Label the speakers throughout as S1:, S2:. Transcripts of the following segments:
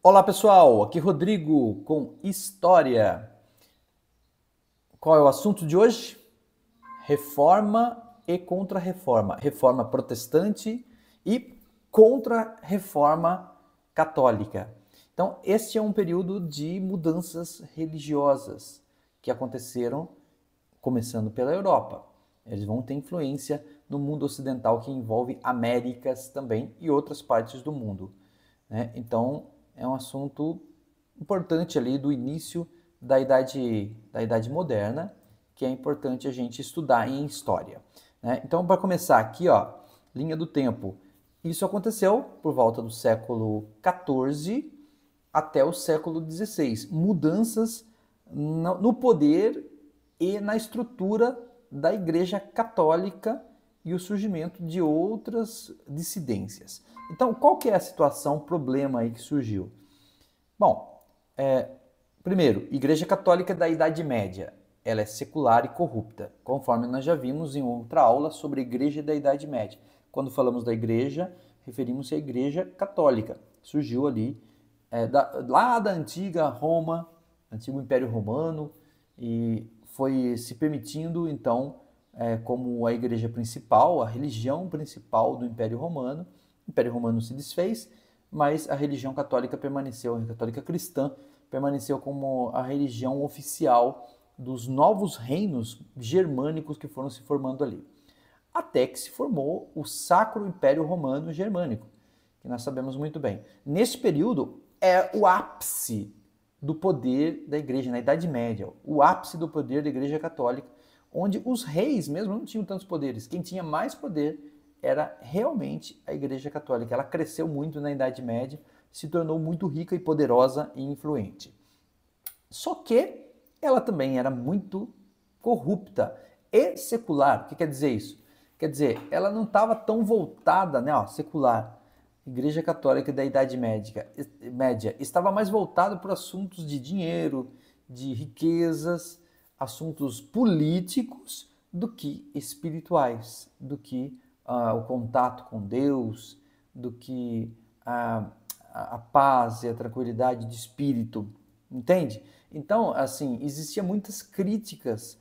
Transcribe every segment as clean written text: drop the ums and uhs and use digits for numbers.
S1: Olá pessoal, aqui Rodrigo com História. Qual é o assunto de hoje? Reforma e contra-reforma. Reforma protestante e contra-reforma católica. Então, este é um período de mudanças religiosas que aconteceram começando pela Europa. Eles vão ter influência no mundo ocidental que envolve Américas também e outras partes do mundo, né? Então, é um assunto importante ali do início da idade moderna, que é importante a gente estudar em história, né? Então, para começar aqui, ó, linha do tempo. Isso aconteceu por volta do século XIV até o século XVI. Mudanças no poder e na estrutura da Igreja Católica e o surgimento de outras dissidências. Então, qual que é a situação, problema aí que surgiu? Bom, primeiro, Igreja Católica da Idade Média. Ela é secular e corrupta, conforme nós já vimos em outra aula sobre a Igreja da Idade Média. Quando falamos da Igreja, referimos-se à Igreja Católica. Surgiu ali, lá da antiga Roma, antigo Império Romano, e foi se permitindo, então, como a igreja principal, a religião principal do Império Romano. O Império Romano se desfez, mas a religião católica permaneceu, a católica cristã permaneceu como a religião oficial dos novos reinos germânicos que foram se formando ali. Até que se formou o Sacro Império Romano Germânico, que nós sabemos muito bem. Neste período é o ápice do poder da igreja, na Idade Média, o ápice do poder da igreja católica, onde os reis mesmo não tinham tantos poderes. Quem tinha mais poder era realmente a igreja católica. Ela cresceu muito na Idade Média, se tornou muito rica e poderosa e influente. Só que ela também era muito corrupta e secular. O que quer dizer isso? Quer dizer, ela não estava tão voltada, né, ó, secular. Igreja Católica da Idade Média estava mais voltada para assuntos de dinheiro, de riquezas, assuntos políticos do que espirituais, do que o contato com Deus, do que a paz e a tranquilidade de espírito, entende? Então, assim, existiam muitas críticas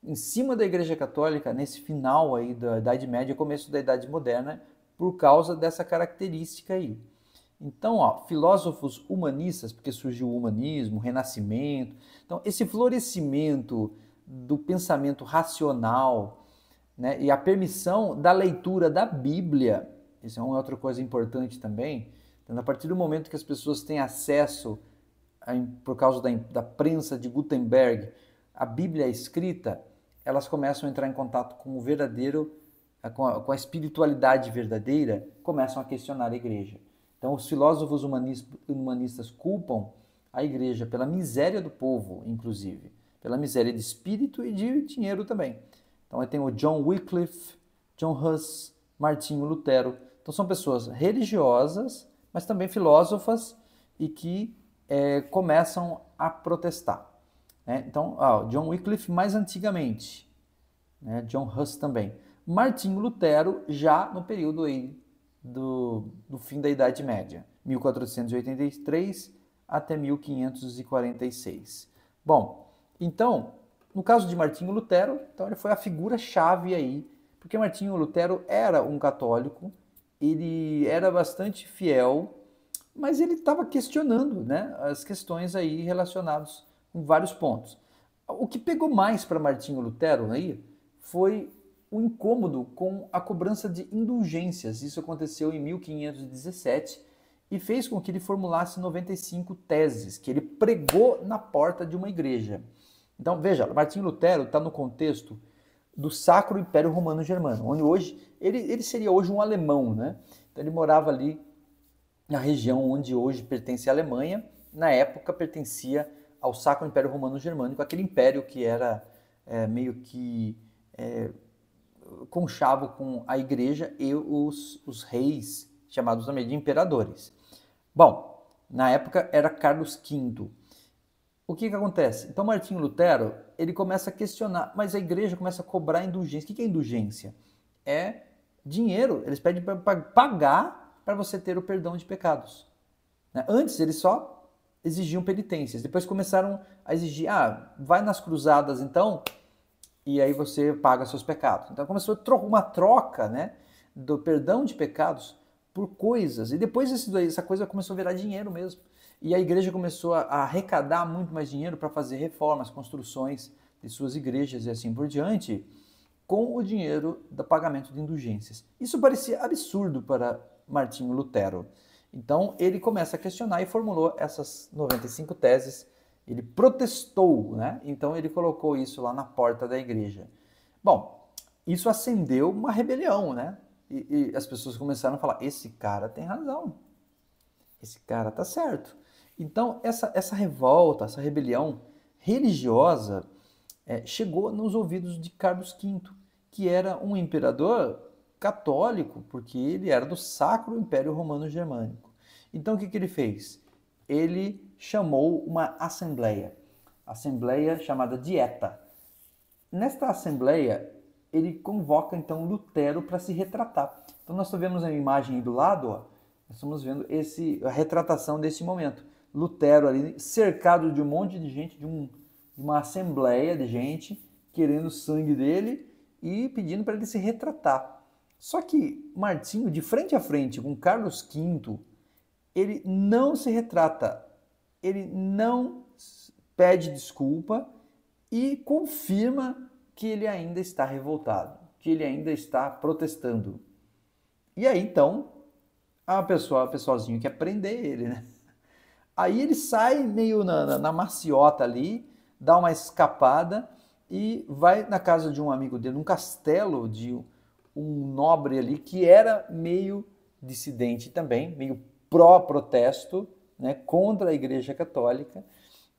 S1: em cima da Igreja Católica nesse final aí da Idade Média, começo da Idade Moderna, por causa dessa característica aí. Então, ó, filósofos humanistas, porque surgiu o humanismo, o renascimento. Então, esse florescimento do pensamento racional, né, e a permissão da leitura da Bíblia, isso é uma outra coisa importante também. Então, a partir do momento que as pessoas têm acesso, por causa da prensa de Gutenberg, a Bíblia escrita, elas começam a entrar em contato com o verdadeiro, com a espiritualidade verdadeira, começam a questionar a igreja. Então, os filósofos humanistas culpam a igreja pela miséria do povo, inclusive, pela miséria de espírito e de dinheiro também. Então, aí tem o John Wycliffe, John Huss, Martinho Lutero. Então, são pessoas religiosas, mas também filósofas e que começam a protestar. Né? Então, John Wycliffe mais antigamente, né? John Huss também. Martinho Lutero já no período aí do fim da Idade Média, 1483 até 1546. Bom, então, no caso de Martinho Lutero, então ele foi a figura-chave aí, porque Martinho Lutero era um católico, ele era bastante fiel, mas ele estava questionando, né, as questões aí relacionadas com vários pontos. O que pegou mais para Martinho Lutero aí foi o incômodo com a cobrança de indulgências. Isso aconteceu em 1517 e fez com que ele formulasse 95 teses que ele pregou na porta de uma igreja. Então, veja, Martinho Lutero está no contexto do Sacro Império Romano Germano, onde hoje ele seria hoje um alemão, né? Então ele morava ali na região onde hoje pertence à Alemanha, na época pertencia ao Sacro Império Romano Germânico, aquele império que era meio que conchavo com a igreja e os reis, chamados também de imperadores. Bom, na época era Carlos V. O que acontece? Então Martinho Lutero, ele começa a questionar, mas a igreja começa a cobrar indulgência. O que é indulgência? É dinheiro, eles pedem para pagar para você ter o perdão de pecados. né? Antes eles só exigiam penitências, depois começaram a exigir, vai nas cruzadas então, e aí você paga seus pecados. Então começou uma troca, né, do perdão de pecados por coisas, e depois essa coisa começou a virar dinheiro mesmo. E a igreja começou a arrecadar muito mais dinheiro para fazer reformas, construções de suas igrejas e assim por diante, com o dinheiro do pagamento de indulgências. Isso parecia absurdo para Martinho Lutero. Então ele começa a questionar e formulou essas 95 teses. Ele protestou, né? Então ele colocou isso lá na porta da igreja. Bom, isso acendeu uma rebelião, né? E as pessoas começaram a falar: esse cara tem razão, esse cara tá certo. Então essa revolta, essa rebelião religiosa chegou nos ouvidos de Carlos V, que era um imperador católico, porque ele era do Sacro Império Romano Germânico. Então o que ele fez? Ele chamou uma assembleia chamada Dieta. Nesta assembleia, ele convoca então Lutero para se retratar. Então nós vemos a imagem aí do lado, ó, nós estamos vendo a retratação desse momento. Lutero ali cercado de um monte de gente, de uma assembleia de gente querendo o sangue dele e pedindo para ele se retratar. Só que Martinho, de frente a frente com Carlos V, ele não se retrata, ele não pede desculpa e confirma que ele ainda está revoltado, que ele ainda está protestando. E aí então, o pessoalzinho quer prender ele, né? Aí ele sai meio na maciota ali, dá uma escapada e vai na casa de um amigo dele, num castelo de um nobre ali que era meio dissidente também, meio pró-protesto, né, contra a Igreja Católica,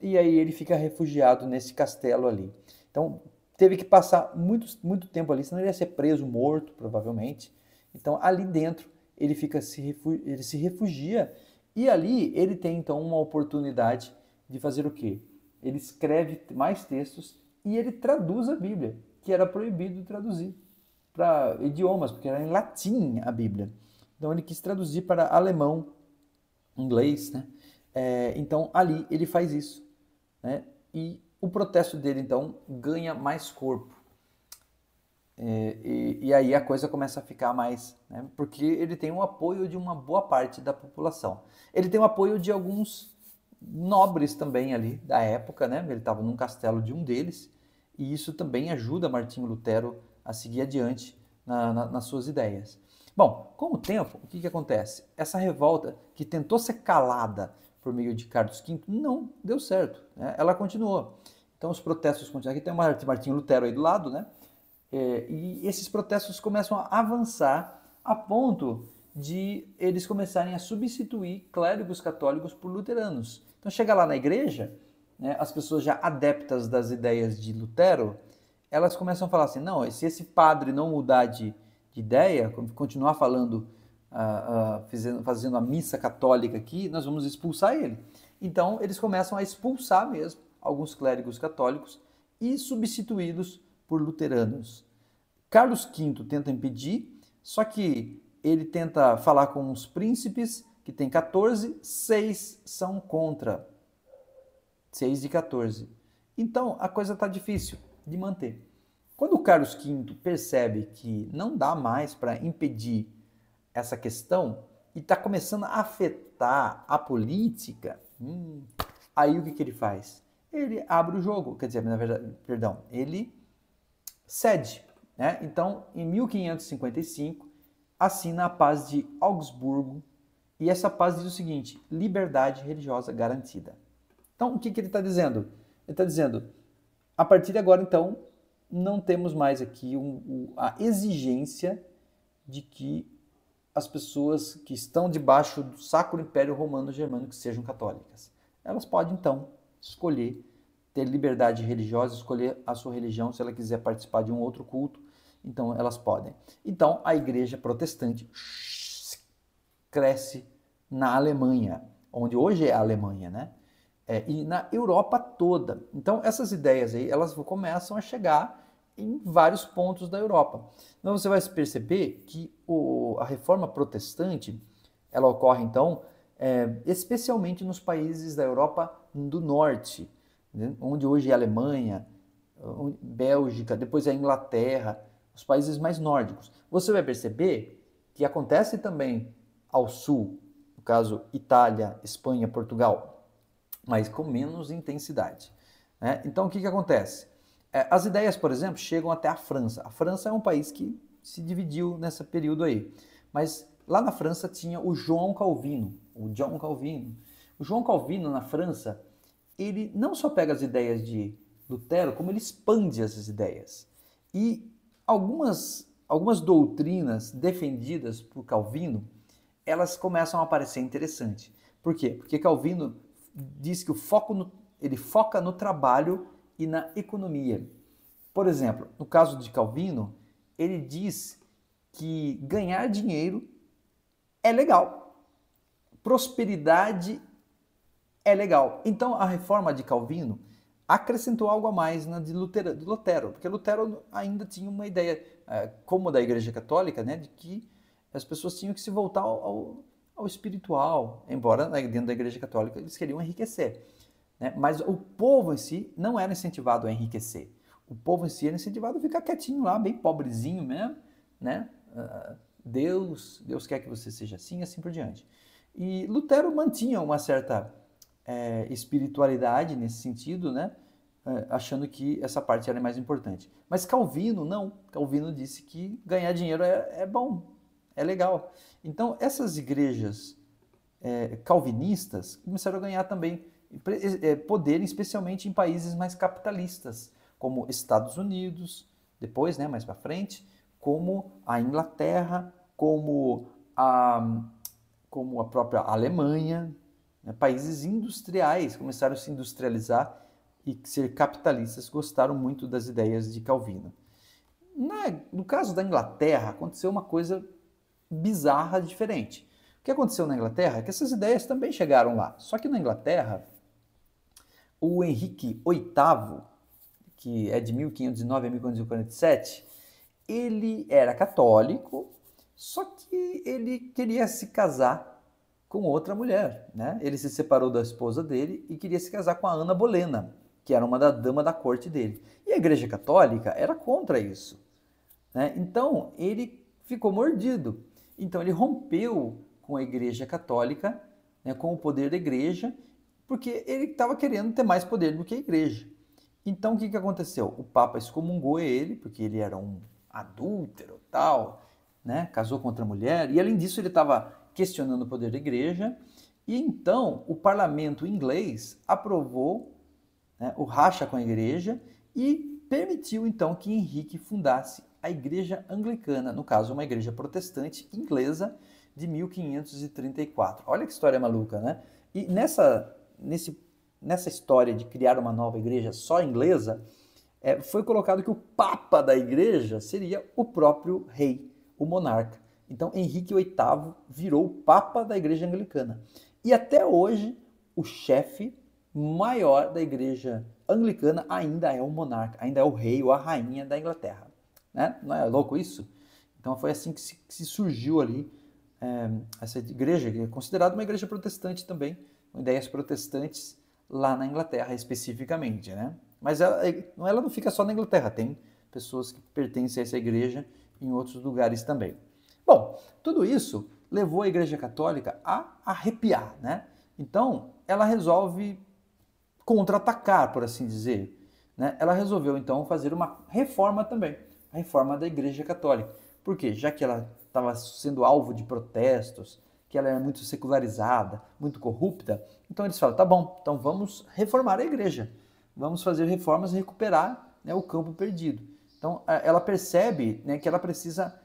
S1: e aí ele fica refugiado nesse castelo ali. Então teve que passar muito tempo ali, senão ele ia ser preso, morto, provavelmente. Então ali dentro ele se refugia, e ali ele tem então uma oportunidade de fazer o quê? Ele escreve mais textos e ele traduz a Bíblia, que era proibido traduzir para idiomas, porque era em latim a Bíblia. Então ele quis traduzir para alemão, inglês, né? Então ali ele faz isso, né? E o protesto dele então ganha mais corpo. E aí a coisa começa a ficar mais, né? Porque ele tem o apoio de uma boa parte da população. Ele tem o apoio de alguns nobres também ali da época, né? Ele estava num castelo de um deles, e isso também ajuda Martinho Lutero a seguir adiante nas suas ideias. Bom, com o tempo, o que acontece? Essa revolta, que tentou ser calada por meio de Carlos V, não deu certo, né? Ela continuou. Então os protestos continuam. Aqui tem o Martinho Lutero aí do lado, né? E esses protestos começam a avançar a ponto de eles começarem a substituir clérigos católicos por luteranos. Então chega lá na igreja, né, as pessoas já adeptas das ideias de Lutero, elas começam a falar assim: não, se esse padre não mudar de ideia, continuar falando, fazendo a missa católica aqui, nós vamos expulsar ele. Então eles começam a expulsar mesmo alguns clérigos católicos e substituí-los por luteranos. Carlos V tenta impedir, só que ele tenta falar com os príncipes, que tem 14, 6 são contra. 6 de 14. Então a coisa está difícil de manter. Quando o Carlos V percebe que não dá mais para impedir essa questão e está começando a afetar a política, aí o que ele faz? Ele abre o jogo, quer dizer, na verdade, perdão, ele cede, né? Então, em 1555, assina a Paz de Augsburgo, e essa paz diz o seguinte: liberdade religiosa garantida. Então, o que ele está dizendo? Ele está dizendo, a partir de agora, então, não temos mais aqui a exigência de que as pessoas que estão debaixo do Sacro Império Romano Germânico sejam católicas. Elas podem, então, escolher, ter liberdade religiosa, escolher a sua religião, se ela quiser participar de um outro culto, então elas podem. Então, a igreja protestante cresce na Alemanha, onde hoje é a Alemanha, né? E na Europa toda. Então, essas ideias aí, elas começam a chegar em vários pontos da Europa. Então, você vai perceber que a reforma protestante, ela ocorre, então, especialmente nos países da Europa do Norte, né, onde hoje é a Alemanha, Bélgica, depois a Inglaterra, os países mais nórdicos. Você vai perceber que acontece também ao sul, no caso Itália, Espanha, Portugal, mas com menos intensidade, né? Então o que acontece? As ideias, por exemplo, chegam até a França. A França é um país que se dividiu nesse período aí, mas lá na França tinha o João Calvino, o John Calvino. O João Calvino na França, ele não só pega as ideias de Lutero, como ele expande essas ideias. E algumas doutrinas defendidas por Calvino, elas começam a parecer interessantes. Por quê? Porque Calvino diz que ele foca no trabalho e na economia. Por exemplo, no caso de Calvino, ele diz que ganhar dinheiro é legal, prosperidade é legal. Então a reforma de Calvino acrescentou algo a mais na de Lutero, porque Lutero ainda tinha uma ideia, como da Igreja Católica, né, de que as pessoas tinham que se voltar ao espiritual, embora dentro da Igreja Católica eles queriam enriquecer, né? Mas o povo em si não era incentivado a enriquecer. O povo em si era incentivado a ficar quietinho lá, bem pobrezinho mesmo, né? Deus quer que você seja assim, assim por diante. E Lutero mantinha uma certa espiritualidade nesse sentido, né? Achando que essa parte era mais importante. Mas Calvino não. Calvino disse que ganhar dinheiro é bom, é legal. Então essas igrejas calvinistas começaram a ganhar também poder, especialmente em países mais capitalistas, como Estados Unidos, depois, né, mais para frente, como a Inglaterra, como a própria Alemanha, né, países industriais começaram a se industrializar e ser capitalistas, gostaram muito das ideias de Calvino. No caso da Inglaterra, aconteceu uma coisa bizarra, diferente. O que aconteceu na Inglaterra é que essas ideias também chegaram lá. Só que na Inglaterra, o Henrique VIII, que é de 1509 a 1547, ele era católico, só que ele queria se casar com outra mulher, né? Ele se separou da esposa dele e queria se casar com a Ana Bolena, que era uma dama da corte dele. E a Igreja Católica era contra isso, né? Então ele ficou mordido. Então ele rompeu com a Igreja Católica, né, com o poder da Igreja, porque ele estava querendo ter mais poder do que a Igreja. Então o que aconteceu? O Papa excomungou ele, porque ele era um adúltero, tal, né? Casou com outra mulher, e além disso ele estava questionando o poder da Igreja, e então o parlamento inglês aprovou, né, o racha com a Igreja e permitiu então que Henrique fundasse a Igreja Anglicana, no caso uma igreja protestante inglesa de 1534. Olha que história maluca, né? E nessa história de criar uma nova igreja só inglesa, foi colocado que o Papa da igreja seria o próprio rei, o monarca. Então Henrique VIII virou o Papa da Igreja Anglicana. E até hoje, o chefe maior da Igreja Anglicana ainda é o monarca, ainda é o rei ou a rainha da Inglaterra. Né? Não é louco isso? Então foi assim que se surgiu ali essa igreja, que é considerada uma igreja protestante também, com ideias protestantes lá na Inglaterra especificamente, né? Mas ela não fica só na Inglaterra, tem pessoas que pertencem a essa igreja em outros lugares também. Bom, tudo isso levou a Igreja Católica a arrepiar, né? Então, ela resolve contra-atacar, por assim dizer, né? Ela resolveu, então, fazer uma reforma também, a reforma da Igreja Católica. Por quê? Já que ela estava sendo alvo de protestos, que ela era muito secularizada, muito corrupta, então eles falam, tá bom, então vamos reformar a igreja, vamos fazer reformas e recuperar, né, o campo perdido. Então ela percebe, né, que ela precisa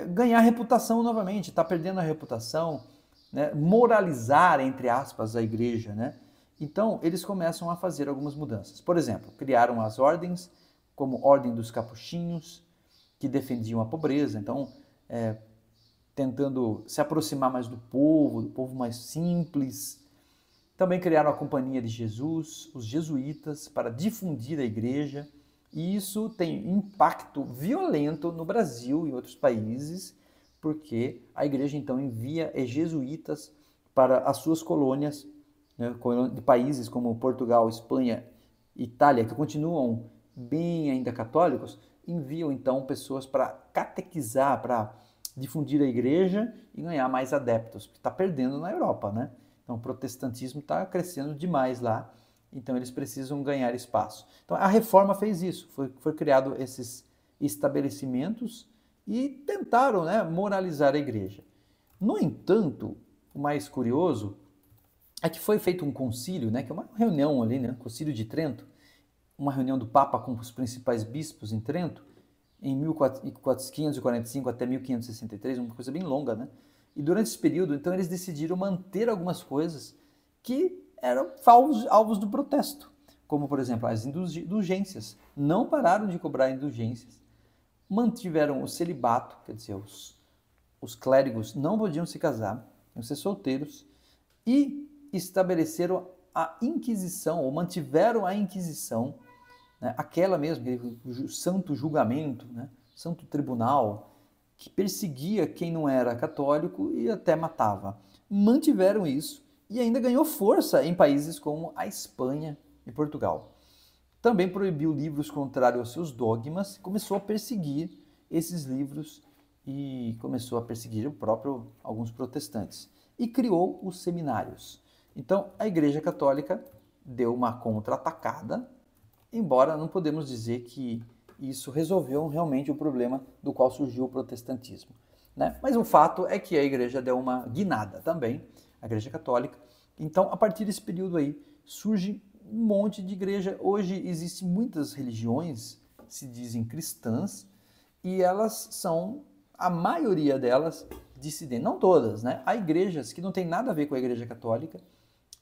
S1: ganhar reputação novamente, está perdendo a reputação, né, moralizar, entre aspas, a igreja, né? Então eles começam a fazer algumas mudanças. Por exemplo, criaram as ordens, como Ordem dos Capuchinhos, que defendiam a pobreza, então tentando se aproximar mais do povo mais simples. Também criaram a Companhia de Jesus, os jesuítas, para difundir a igreja. E isso tem impacto violento no Brasil e em outros países, porque a igreja então envia jesuítas para as suas colônias, né, de países como Portugal, Espanha, Itália, que continuam bem ainda católicos, enviam então pessoas para catequizar, para difundir a igreja e ganhar mais adeptos, porque está perdendo na Europa, né? Então o protestantismo está crescendo demais lá, então eles precisam ganhar espaço. Então a reforma fez isso, foi criado esses estabelecimentos e tentaram, né, moralizar a igreja. No entanto, o mais curioso é que foi feito um concílio, né, que é uma reunião ali, né, Concílio de Trento, uma reunião do Papa com os principais bispos em Trento, em 1545 até 1563, uma coisa bem longa, né? E durante esse período, então, eles decidiram manter algumas coisas que eram alvos do protesto, como, por exemplo, as indulgências. Não pararam de cobrar indulgências. Mantiveram o celibato, quer dizer, os clérigos não podiam se casar, iam ser solteiros, e estabeleceram a Inquisição, ou mantiveram a Inquisição, né, aquela mesmo, o santo julgamento, né, santo tribunal, que perseguia quem não era católico e até matava. Mantiveram isso e ainda ganhou força em países como a Espanha e Portugal. Também proibiu livros contrários aos seus dogmas, começou a perseguir esses livros e começou a perseguir alguns protestantes. E criou os seminários. Então, a Igreja Católica deu uma contra-atacada, embora não podemos dizer que isso resolveu realmente o problema do qual surgiu o protestantismo, né? Mas o fato é que a igreja deu uma guinada também, a Igreja Católica. Então, a partir desse período aí, surge um monte de igreja. Hoje existem muitas religiões, se dizem cristãs, e elas são, a maioria delas, dissidentes. Não todas, né? Há igrejas que não têm nada a ver com a Igreja Católica,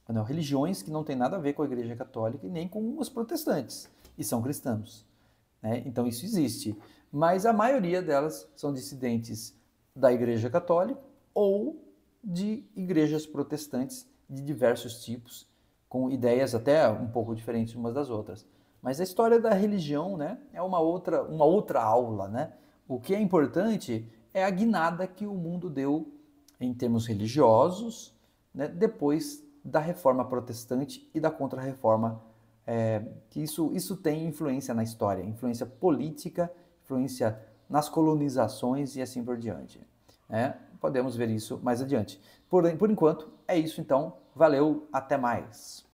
S1: não, religiões que não têm nada a ver com a Igreja Católica e nem com os protestantes, e são cristãos, né? Então isso existe, mas a maioria delas são dissidentes da Igreja Católica ou de igrejas protestantes de diversos tipos, com ideias até um pouco diferentes umas das outras. Mas a história da religião, né, é uma outra aula, né? O que é importante é a guinada que o mundo deu em termos religiosos, né, depois da reforma protestante e da contra-reforma, que isso tem influência na história, influência política, influência nas colonizações e assim por diante. Podemos ver isso mais adiante. Por enquanto, é isso então. Valeu, até mais.